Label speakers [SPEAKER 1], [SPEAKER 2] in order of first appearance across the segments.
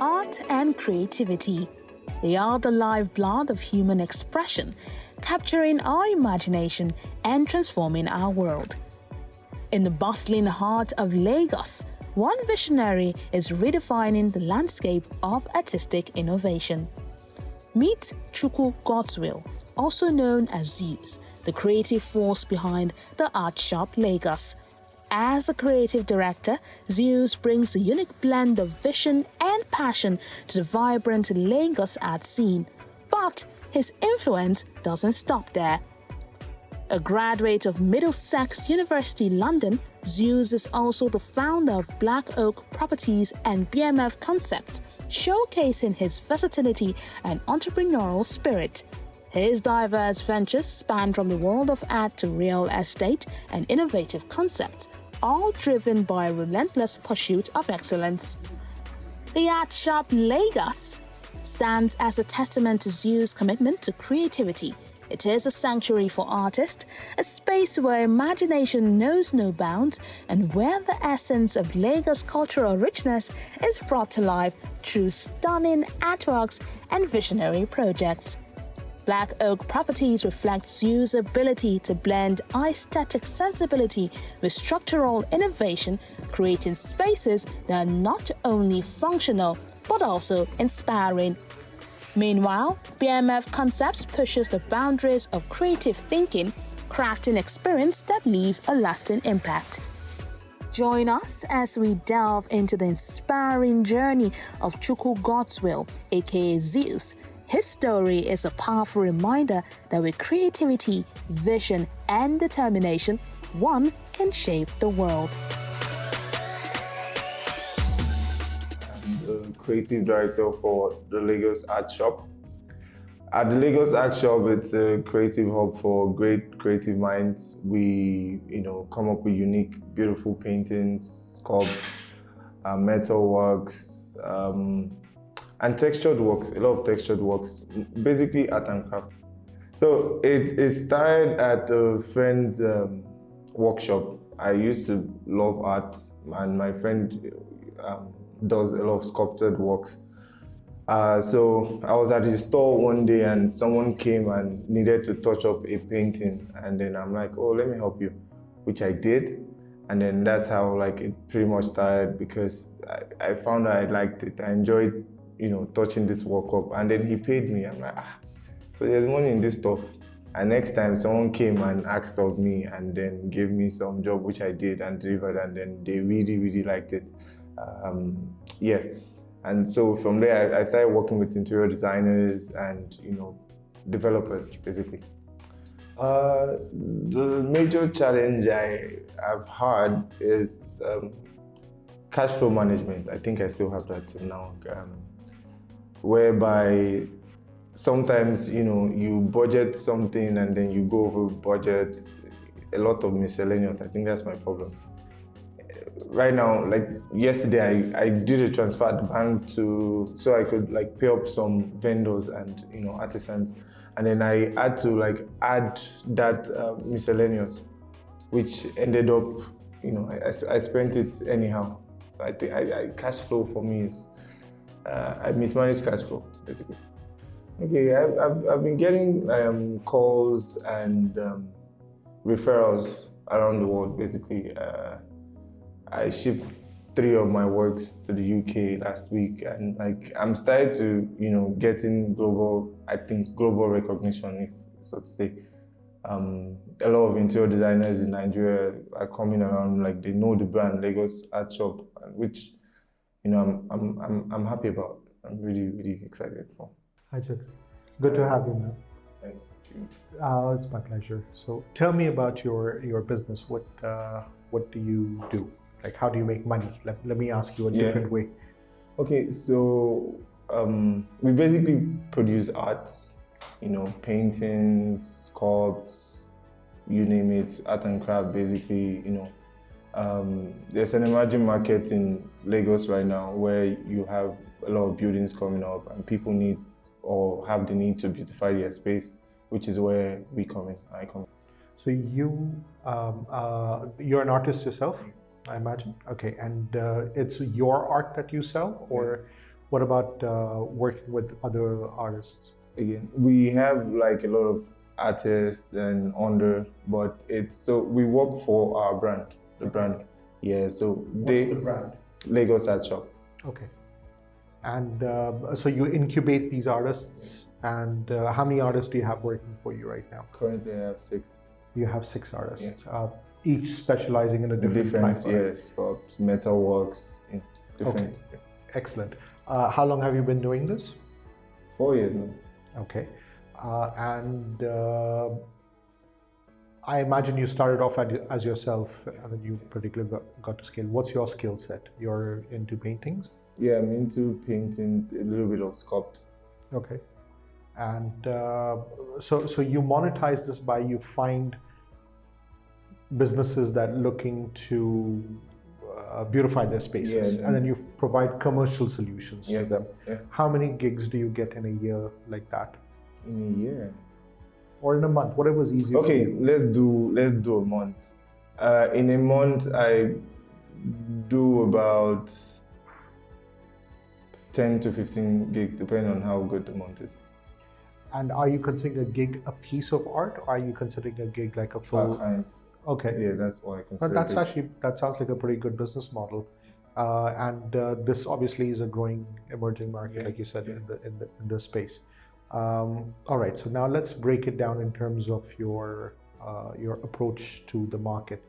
[SPEAKER 1] Art and creativity. They are the lifeblood of human expression, capturing our imagination and transforming our world. In the bustling heart of Lagos, one visionary is redefining the landscape of artistic innovation. Meet Chuku, also known as Zeus, the creative force behind the Art Shop Lagos. As a creative director, Zeus brings a unique blend of vision and passion to the vibrant Lagos art scene. But his influence doesn't stop there. A graduate of Middlesex University, London, Zeus is also the founder of Black Oak Properties and BMF Concepts, showcasing his versatility and entrepreneurial spirit. His diverse ventures span from the world of art to real estate and innovative concepts, all driven by a relentless pursuit of excellence. The Art Shop Lagos stands as a testament to Zeus' commitment to creativity. It is a sanctuary for artists, a space where imagination knows no bounds and where the essence of Lagos' cultural richness is brought to life through stunning artworks and visionary projects. Black Oak Properties reflects Zeus' ability to blend aesthetic sensibility with structural innovation, creating spaces that are not only functional but also inspiring. Meanwhile, BMF Concepts pushes the boundaries of creative thinking, crafting experience that leave a lasting impact. Join us as we delve into the inspiring journey of Chuku, aka Zeus. His story is a powerful reminder that with creativity, vision, and determination, one can shape the world.
[SPEAKER 2] I'm the creative director for the Lagos Art Shop. At the Lagos Art Shop, it's a creative hub for great creative minds. We, come up with unique, beautiful paintings, sculpts, metal works, and textured works, a lot of textured works, basically art and craft. So it started at a friend's workshop. I used to love art, and my friend does a lot of sculpted works. So I was at his store one day and someone came and needed to touch up a painting. And then I'm like, oh, let me help you, which I did. And then that's how it pretty much started, because I found out I liked it. I enjoyed touching this work up, and then he paid me. I'm like, so there's money in this stuff. And next time someone came and asked of me and then gave me some job, which I did and delivered, and then they really, really liked it. And so from there, I started working with interior designers and, developers, basically. The major challenge I've had is cash flow management. I think I still have that till now. Whereby sometimes, you budget something and then you go over budget, a lot of miscellaneous. I think that's my problem. Right now, yesterday, I did a transfer at the bank so I could pay up some vendors and, artisans. And then I had to add that miscellaneous, which ended up, I spent it anyhow. So I think cash flow for me is, I mismanaged cash flow, basically. Okay, I've been getting calls and referrals around the world, basically. I shipped 3 of my works to the UK last week, and I'm starting to, getting global recognition, if so to say. A lot of interior designers in Nigeria are coming around, they know the brand Lagos Art Shop, which, I'm happy about. I'm really, really excited for.
[SPEAKER 3] Hi, Chuks. Good to have you, man.
[SPEAKER 2] Nice to meet
[SPEAKER 3] you. It's my pleasure. So tell me about your business. What do you do? How do you make money? Let me ask you a different way.
[SPEAKER 2] Okay, so we basically produce art, paintings, sculpts, you name it, art and craft, basically, There's an emerging market in Lagos right now where you have a lot of buildings coming up and people need or have the need to beautify their space, which is where we come in, I come in.
[SPEAKER 3] So you're an artist yourself, I imagine? Okay, and it's your art that you sell, or What about working with other artists?
[SPEAKER 2] Again, we have like a lot of artists and under, but it's so we work for our brand, the brand. Yeah, so
[SPEAKER 3] What's the brand?
[SPEAKER 2] Lagos Art Shop.
[SPEAKER 3] Okay. And so you incubate these artists, and how many artists do you have working for you right now?
[SPEAKER 2] Currently, I have 6.
[SPEAKER 3] You have 6 artists, each specializing in a different type,
[SPEAKER 2] yes, metal works, different.
[SPEAKER 3] Okay. Excellent. How long have you been doing this?
[SPEAKER 2] 4 years now.
[SPEAKER 3] Okay. And I imagine you started off as yourself, and then you particularly got to scale. What's your skill set? You're into paintings?
[SPEAKER 2] Yeah, I'm into painting, a little bit of sculpt.
[SPEAKER 3] Okay. And so you monetize this by you find businesses that looking to beautify their spaces, and then you provide commercial solutions to them.
[SPEAKER 2] Yeah.
[SPEAKER 3] How many gigs do you get in a year like that?
[SPEAKER 2] In a year?
[SPEAKER 3] Or in a month, whatever is easier.
[SPEAKER 2] Okay, let's do a month. In a month, I do about 10 to 15 gigs, depending on how good the month is.
[SPEAKER 3] And are you considering a gig a piece of art, or are you considering a gig like a full? Okay.
[SPEAKER 2] Yeah, that's what I consider.
[SPEAKER 3] But that sounds like a pretty good business model, and this obviously is a growing, emerging market, like you said, in the space. All right, so now let's break it down in terms of your approach to the market.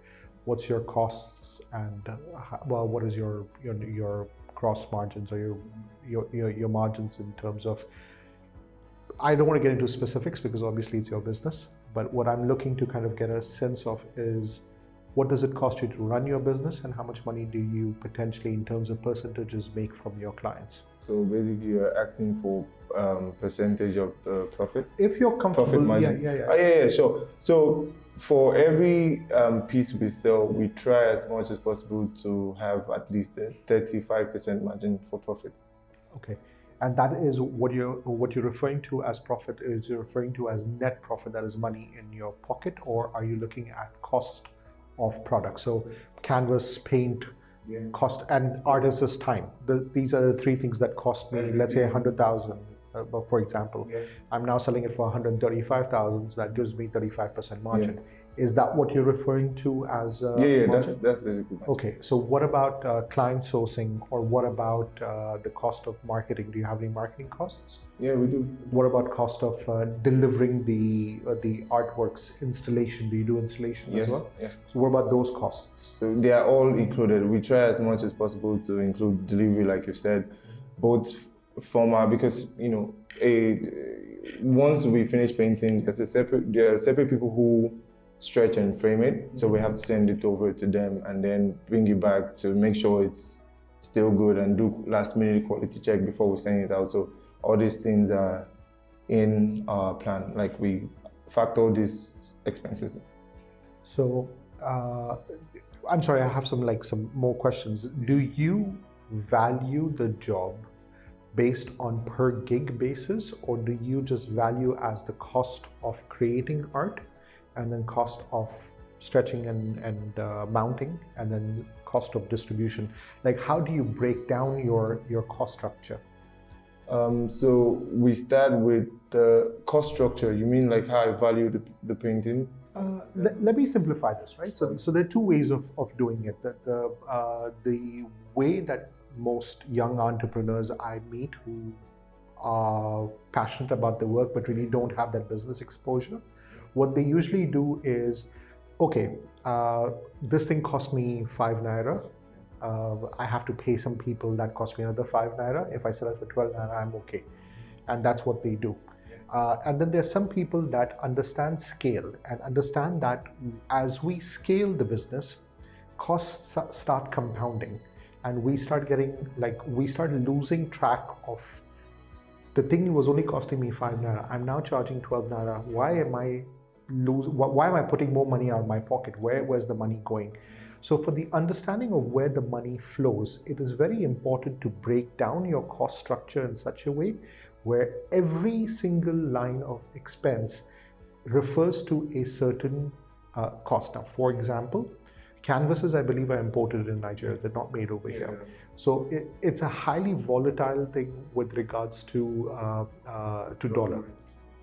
[SPEAKER 3] What's your costs, and what is your gross margins, or your margins in terms of? I don't want to get into specifics because obviously it's your business, but what I'm looking to kind of get a sense of is what does it cost you to run your business, and how much money do you potentially, in terms of percentages, make from your clients?
[SPEAKER 2] So basically, you're asking for percentage of the profit.
[SPEAKER 3] If you're comfortable,
[SPEAKER 2] profit margin. Yeah, sure. So for every piece we sell, we try as much as possible to have at least a 35% margin for profit.
[SPEAKER 3] Okay. And that is what you're referring to as profit. Is you're referring to as net profit, that is money in your pocket, or are you looking at cost of product? So canvas, paint, cost, and artist's time. These are the 3 things that cost me, let's say 100,000, for example. I'm now selling it for 135,000, so that gives me 35% margin. Is that what you're referring to as
[SPEAKER 2] that's basically margin.
[SPEAKER 3] Okay, so what about client sourcing, or what about the cost of marketing? Do you have any marketing costs?
[SPEAKER 2] Yeah, we do.
[SPEAKER 3] What about cost of delivering the artworks, installation? Do you do installation as well?
[SPEAKER 2] Yes.
[SPEAKER 3] So what about those costs?
[SPEAKER 2] So they are all included. We try as much as possible to include delivery, like you said, both because once we finish painting, there are separate people who stretch and frame it, so we have to send it over to them and then bring it back to make sure it's still good and do last minute quality check before we send it out. So all these things are in our plan, like we factor all these expenses.
[SPEAKER 3] So I'm sorry, I have some more questions. Do you value the job based on per gig basis, or do you just value as the cost of creating art, and then cost of stretching and mounting, and then cost of distribution? Like, how do you break down your cost structure?
[SPEAKER 2] So we start with the cost structure. You mean like how I value the painting?
[SPEAKER 3] Let me simplify this, right? So there are 2 ways of doing it. The way that most young entrepreneurs I meet who are passionate about their work but really don't have that business exposure, what they usually do is, okay, this thing cost me 5 naira. I have to pay some people, that cost me another 5 naira. If I sell it for 12 naira, I'm okay. And that's what they do. And then there's some people that understand scale and understand that as we scale the business, costs start compounding. And we start losing track of the thing was only costing me 5 naira. I'm now charging 12 naira. Why am I putting more money out of my pocket? Where's the money going? So for the understanding of where the money flows, it is very important to break down your cost structure in such a way where every single line of expense refers to a certain cost. Now, for example, Canvases, I believe, are imported in Nigeria. They're not made over here. So it's a highly volatile thing with regards to dollar.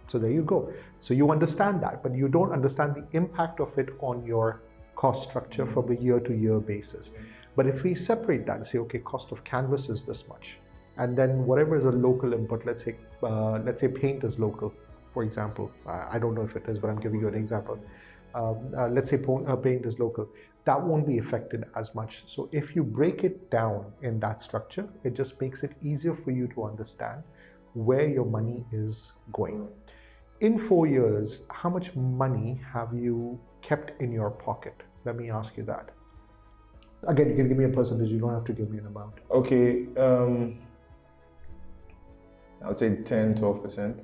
[SPEAKER 3] So there you go. So you understand that, but you don't understand the impact of it on your cost structure from a year-to-year basis. But if we separate that and say, okay, cost of canvas is this much, and then whatever is a local input, let's say paint is local, for example. I don't know if it is, but I'm giving you an example. Let's say paint is local. That won't be affected as much. So if you break it down in that structure, it just makes it easier for you to understand where your money is going. In 4 years, how much money have you kept in your pocket? Let me ask you that. Again, you can give me a percentage, you don't have to give me an amount.
[SPEAKER 2] Okay, I would say 10-12%.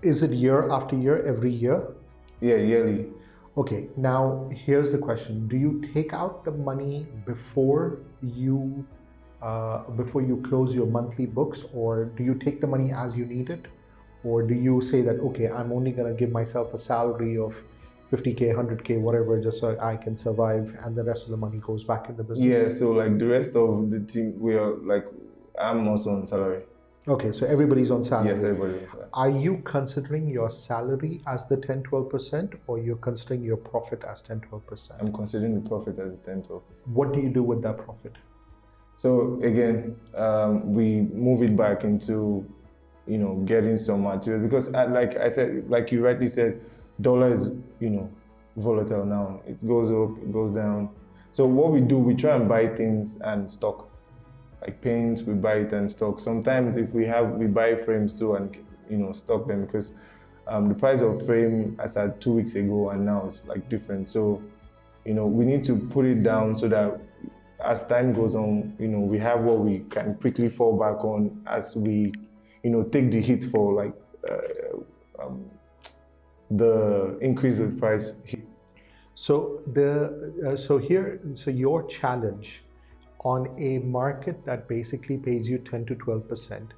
[SPEAKER 3] Is it year after year, every year?
[SPEAKER 2] Yeah, yearly.
[SPEAKER 3] Okay, now here's the question. Do you take out the money before you close your monthly books, or do you take the money as you need it? Or do you say that, okay, I'm only going to give myself a salary of 50K, 100K, whatever, just so I can survive, and the rest of the money goes back in the business?
[SPEAKER 2] Yeah, so like the rest of the team, we are like, I'm also on salary.
[SPEAKER 3] Okay, so everybody's on salary.
[SPEAKER 2] Yes, everybody's on salary.
[SPEAKER 3] Are you considering your salary as the 10-12%, or you're considering your profit as 10-12%?
[SPEAKER 2] I'm considering the profit as 10-12%.
[SPEAKER 3] What do you do with that profit?
[SPEAKER 2] So again, we move it back into, getting some material, because like I said, like you rightly said, dollar is, volatile now. It goes up, it goes down. So what we do, we try and buy things and stock. Like paint, we buy it and stock. Sometimes if we buy frames too and, stock them, because the price of frame as at 2 weeks ago and now is like different. So, we need to put it down so that as time goes on, we have what we can quickly fall back on as we, take the hit for like the increase of price hit.
[SPEAKER 3] So your challenge on a market that basically pays you 10-12%,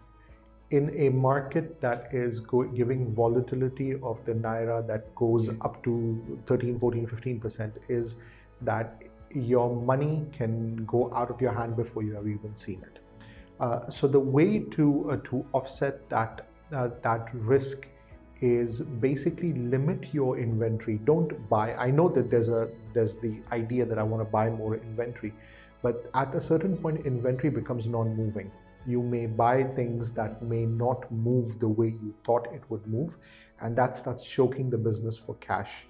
[SPEAKER 3] in a market that is giving volatility of the naira that goes up to 13, 14, 15%, is that your money can go out of your hand before you have even seen it. So the way to offset that risk is basically limit your inventory. Don't buy. I know that there's the idea that I want to buy more inventory, but at a certain point, inventory becomes non-moving. You may buy things that may not move the way you thought it would move, and that starts choking the business for cash.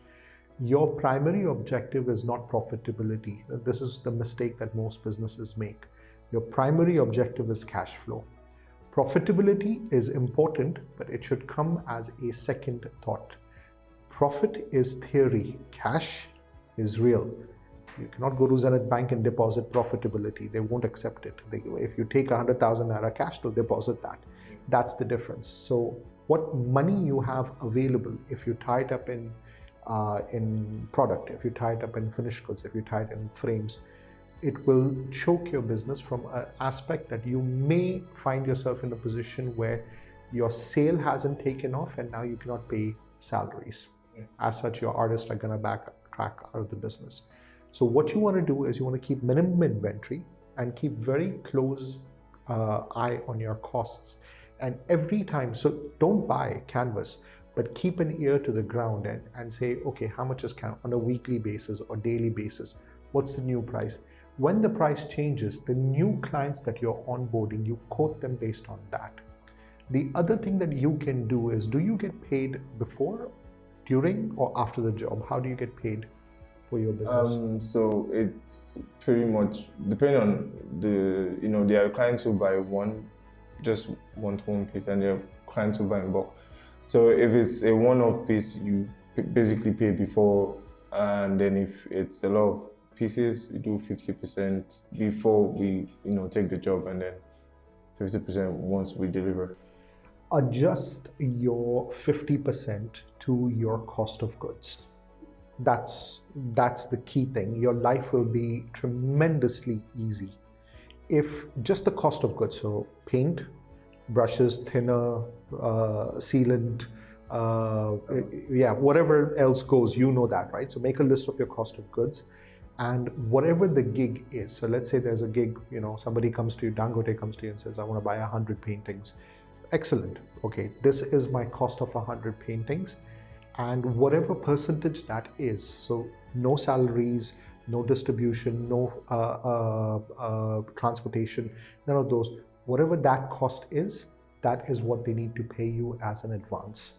[SPEAKER 3] Your primary objective is not profitability. This is the mistake that most businesses make. Your primary objective is cash flow. Profitability is important, but it should come as a second thought. Profit is theory. Cash is real. You cannot go to Zenith Bank and deposit profitability. They won't accept it. If you take 100,000 naira cash, they'll deposit that. That's the difference. So what money you have available, if you tie it up in product, if you tie it up in finished goods, if you tie it in frames, it will choke your business from an aspect that you may find yourself in a position where your sale hasn't taken off and now you cannot pay salaries. As such, your artists are going to backtrack out of the business. So what you want to do is you want to keep minimum inventory and keep very close eye on your costs. And every time, so don't buy canvas, but keep an ear to the ground and say, okay, how much is canvas on a weekly basis or daily basis? What's the new price? When the price changes, the new clients that you're onboarding, you quote them based on that. The other thing that you can do is, do you get paid before, during, or after the job? How do you get paid for your business?
[SPEAKER 2] So it's pretty much depending on there are clients who buy just one piece, and there are clients who buy in bulk. So if it's a one-off piece, you basically pay before, and then if it's a lot of pieces, we do 50% before we take the job, and then 50% once we deliver.
[SPEAKER 3] Adjust your 50% to your cost of goods. That's the key thing. Your life will be tremendously easy if just the cost of goods, so paint, brushes, thinner, sealant, whatever else goes, you know that, right? So make a list of your cost of goods, and whatever the gig is. So let's say there's a gig, somebody comes to you, Dangote comes to you and says, I want to buy 100 paintings. Excellent. Okay, this is my cost of 100 paintings, and whatever percentage that is, so no salaries, no distribution, no transportation, none of those, whatever that cost is, that is what they need to pay you as an advance.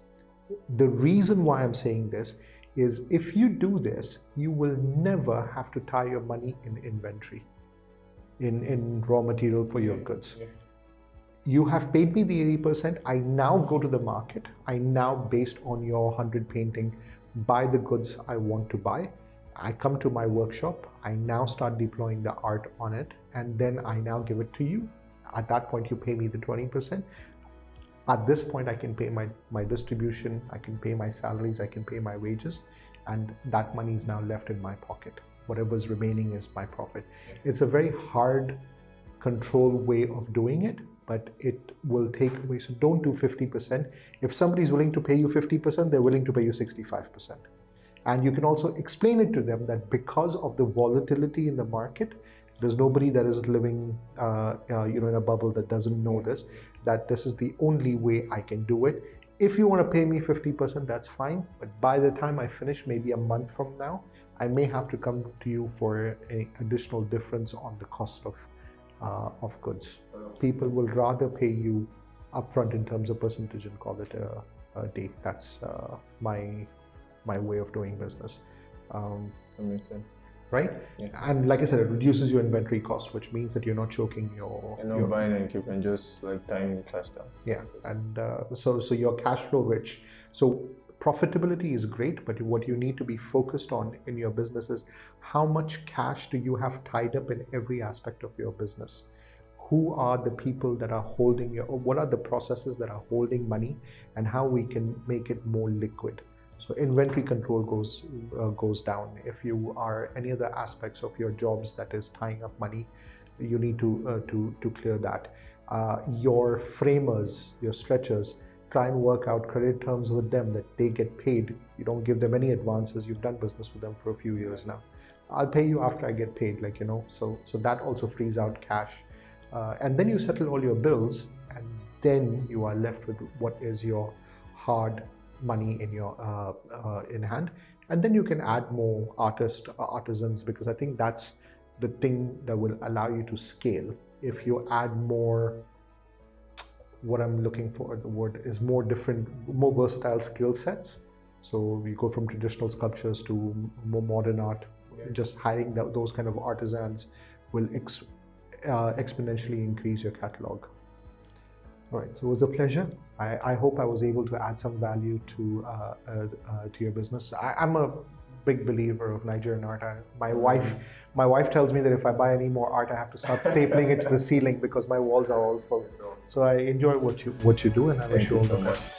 [SPEAKER 3] The reason why I'm saying this is if you do this, you will never have to tie your money in inventory, in raw material for your goods. You have paid me the 80%. I now go to the market. I now, based on your 100 painting, buy the goods I want to buy. I come to my workshop. I now start deploying the art on it, and then I now give it to you. At that point, you pay me the 20%. At this point, I can pay my distribution, I can pay my salaries, I can pay my wages, and that money is now left in my pocket. Whatever's remaining is my profit. It's a very hard control way of doing it, but it will take away. So don't do 50%. If somebody's willing to pay you 50%, they're willing to pay you 65%. And you can also explain it to them that because of the volatility in the market, there's nobody that is living in a bubble that doesn't know this, that this is the only way I can do it. If you want to pay me 50%, that's fine. But by the time I finish, maybe a month from now, I may have to come to you for an additional difference on the cost of goods. People will rather pay you upfront in terms of percentage and call it a day. That's my way of doing business.
[SPEAKER 2] That makes sense.
[SPEAKER 3] Right?
[SPEAKER 2] Yeah.
[SPEAKER 3] And like I said, it reduces your inventory cost, which means that you're not choking your...
[SPEAKER 2] You're not buying and keep and just like tying the cash down.
[SPEAKER 3] Yeah, and so you're cash flow rich. So profitability is great, but what you need to be focused on in your business is how much cash do you have tied up in every aspect of your business? Who are the people that are holding what are the processes that are holding money, and how we can make it more liquid? So inventory control goes down. If you are any other aspects of your jobs that is tying up money, you need to clear that. Your framers, your stretchers, try and work out credit terms with them that they get paid. You don't give them any advances. You've done business with them for a few years now. I'll pay you after I get paid, so that also frees out cash. And then you settle all your bills, and then you are left with what is your hard money in your in hand, and then you can add more artisans, because I think that's the thing that will allow you to scale. If you add more, what I'm looking for, the word is more versatile skill sets. So we go from traditional sculptures to more modern art. Just hiring those kind of artisans will exponentially increase your catalog. All right, so it was a pleasure. I hope I was able to add some value to your business. I'm a big believer of Nigerian art. My wife tells me that if I buy any more art, I have to start stapling it to the ceiling because my walls are all full. So I enjoy what you do, and I wish you all the best.